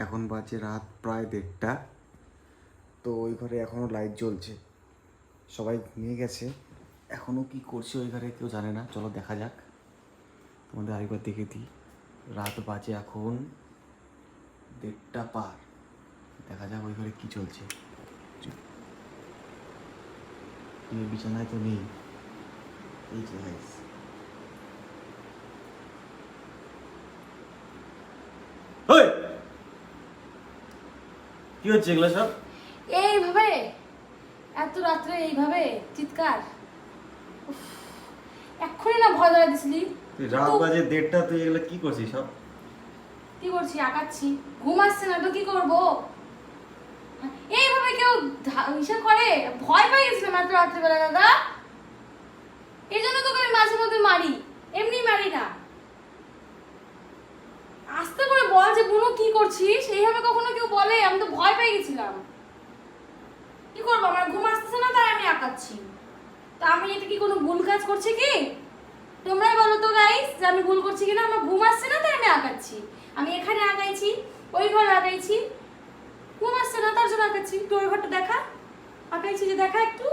এখন বাজে রাত প্রায় 1:30। তো ওই ঘরে এখনও লাইট জ্বলছে, সবাই ঘুমিয়ে গেছে। এখনও কি করছে ওই ঘরে কেউ জানে না। চলো দেখা যাক, তোমাদের আরেকবার দেখে দিই। রাত বাজে এখন 1:30 পার। দেখা যাক ওই ঘরে কী চলছে। বিছানায় তো নেই, এই যে গাইস। কি হচ্ছে এগুলো সব? এইভাবে এত রাত্রে এইভাবে চিৎকার, এক্ষুনি না ভয় ধরে দিছিলি। তুই রাত বাজে 1:30, তুই এগুলো কি করছিস সব? কি করছি? আঁকাচ্ছি। ঘুম আসছে না তো কি করবো? এইভাবে কেউ ইসে করে? ভয় পেয়ে গেছিলাম এত রাত্রিবেলা দাদা, এই জন্য তোকে আমি মাঝে মধ্যে মারি, এমনি মারি না। আস্তে করে বল যে বুনু কি করছিস, এইভাবে কখনো কেউ বলে? আমি তো ভয় পেয়ে গেছিলাম। কি করবো, আমার ঘুম আসতেছে না তাই আমি আঁকাচ্ছি। তা আমি এটা কি কোনো ভুল কাজ করছি কি? তোমরাই বলো তো গাইস যে আমি ভুল করছি কিনা। আমার ঘুম আসছে না তাই আমি আঁকাচ্ছি। আমি এখানে আঁকাইছি, ওই ঘরে আঁকাইছি, ঘুম আসছে না তার জন্য আঁকাচ্ছি। তো ওই ঘরটা দেখা, আঁকাইছি যে দেখা একটু।